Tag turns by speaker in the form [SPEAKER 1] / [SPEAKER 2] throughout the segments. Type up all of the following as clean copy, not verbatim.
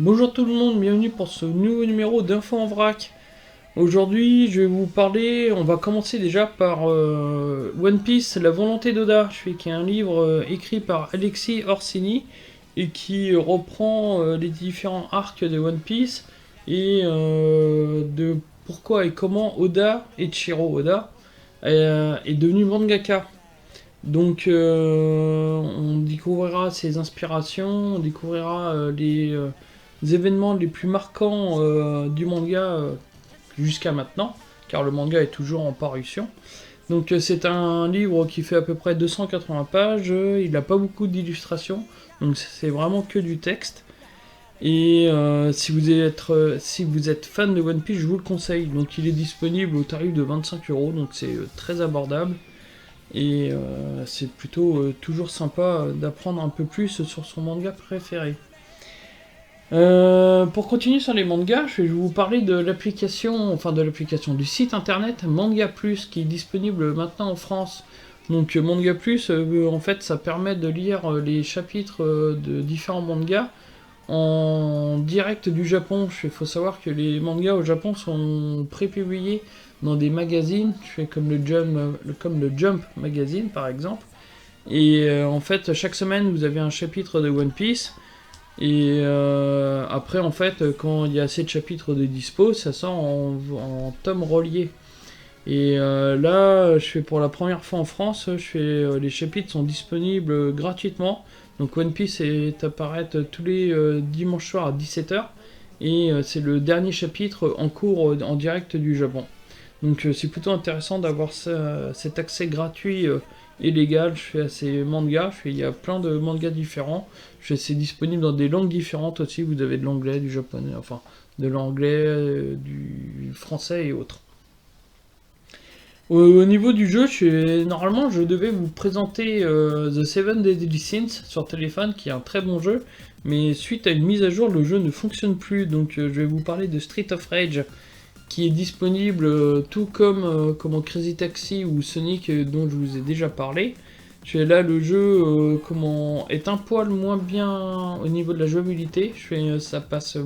[SPEAKER 1] Bonjour tout le monde, bienvenue pour ce nouveau numéro d'Info en vrac. Aujourd'hui, je vais vous parler, on va commencer déjà par One Piece, La volonté d'Oda, qui est un livre écrit par Alexis Orsini et qui reprend les différents arcs de One Piece et de pourquoi et comment Oda, Eiichiro Oda, est devenu mangaka. Donc on découvrira ses inspirations, on découvrira les événements les plus marquants du manga jusqu'à maintenant, car le manga est toujours en parution. Donc c'est un livre qui fait à peu près 280 pages, il n'a pas beaucoup d'illustrations, donc c'est vraiment que du texte. Et si vous êtes fan de One Piece, je vous le conseille. Donc il est disponible au tarif de 25€, donc c'est très abordable. Et c'est plutôt toujours sympa d'apprendre un peu plus sur son manga préféré. Pour continuer sur les mangas, je vais vous parler de l'application, du site internet Manga Plus qui est disponible maintenant en France. Donc Manga Plus, en fait, ça permet de lire les chapitres de différents mangas en direct du Japon. Il faut savoir que les mangas au Japon sont prépubliés dans des magazines, comme le Jump Magazine par exemple. Et en fait, chaque semaine, vous avez un chapitre de One Piece. Et après, en fait, quand il y a assez de chapitres de dispo, ça sort en tome relié. Et là, pour la première fois en France, les chapitres sont disponibles gratuitement. Donc One Piece est apparaître tous les dimanches soirs à 17h. Et c'est le dernier chapitre en cours en direct du Japon. Donc c'est plutôt intéressant d'avoir cet accès gratuit et légal à ces mangas. Il y a plein de mangas différents. C'est disponible dans des langues différentes aussi. Vous avez de l'anglais, du japonais, enfin de l'anglais, du français et autres. Au niveau du jeu, normalement je devais vous présenter The Seven Deadly Sins sur téléphone, qui est un très bon jeu. Mais suite à une mise à jour, le jeu ne fonctionne plus. Donc je vais vous parler de Street of Rage, qui est disponible tout comme Crazy Taxi ou Sonic dont je vous ai déjà parlé. Là, le jeu est un poil moins bien au niveau de la jouabilité. Ça passe.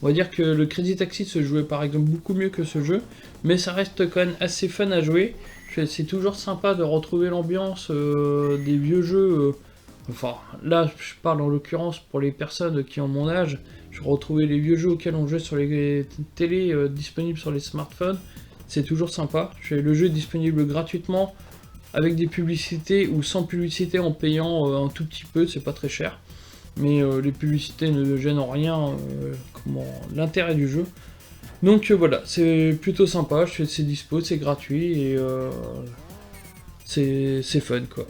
[SPEAKER 1] On va dire que le Crazy Taxi se jouait par exemple beaucoup mieux que ce jeu, mais ça reste quand même assez fun à jouer. C'est toujours sympa de retrouver l'ambiance des vieux jeux. Enfin, là, je parle en l'occurrence pour les personnes qui ont mon âge. Je retrouvais les vieux jeux auxquels on jouait sur les télés disponibles sur les smartphones. C'est toujours sympa. Le jeu est disponible gratuitement avec des publicités ou sans publicité en payant un tout petit peu, c'est pas très cher. Mais les publicités ne gênent en rien l'intérêt du jeu. Donc voilà, c'est plutôt sympa, c'est dispo, c'est gratuit et c'est fun quoi.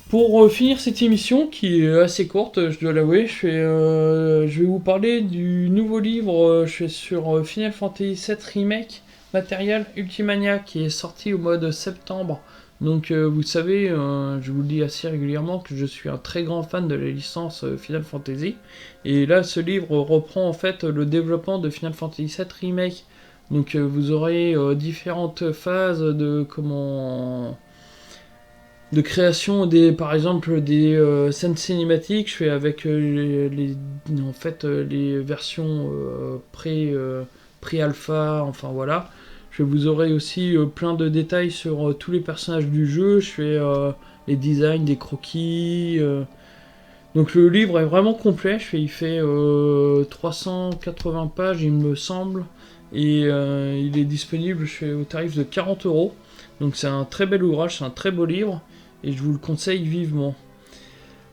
[SPEAKER 1] Pour finir cette émission, qui est assez courte, je dois l'avouer, je vais vous parler du nouveau livre sur Final Fantasy VII Remake Material Ultimania, qui est sorti au mois de septembre. Donc vous savez, je vous le dis assez régulièrement que je suis un très grand fan de la licence Final Fantasy. Et là, ce livre reprend en fait le développement de Final Fantasy VII Remake. Donc vous aurez différentes phases de création par exemple des scènes cinématiques. Je fais avec les versions pré-alpha, enfin voilà. Vous aurez aussi plein de détails sur tous les personnages du jeu. Je fais les designs des croquis. Donc le livre est vraiment complet. Il fait 380 pages, il me semble. Et il est disponible au tarif de 40€. Donc c'est un très bel ouvrage, c'est un très beau livre. Et je vous le conseille vivement.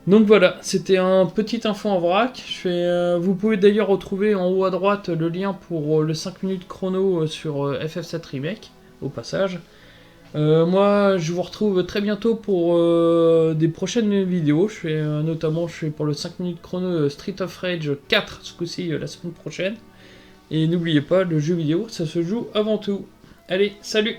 [SPEAKER 1] Donc voilà, c'était un petit info en vrac. Vous pouvez d'ailleurs retrouver en haut à droite le lien pour le 5 minutes chrono sur FF7 Remake, au passage. Moi, je vous retrouve très bientôt pour des prochaines vidéos. Notamment pour le 5 minutes chrono Street of Rage 4, ce coup-ci, la semaine prochaine. Et n'oubliez pas, le jeu vidéo, ça se joue avant tout. Allez, salut!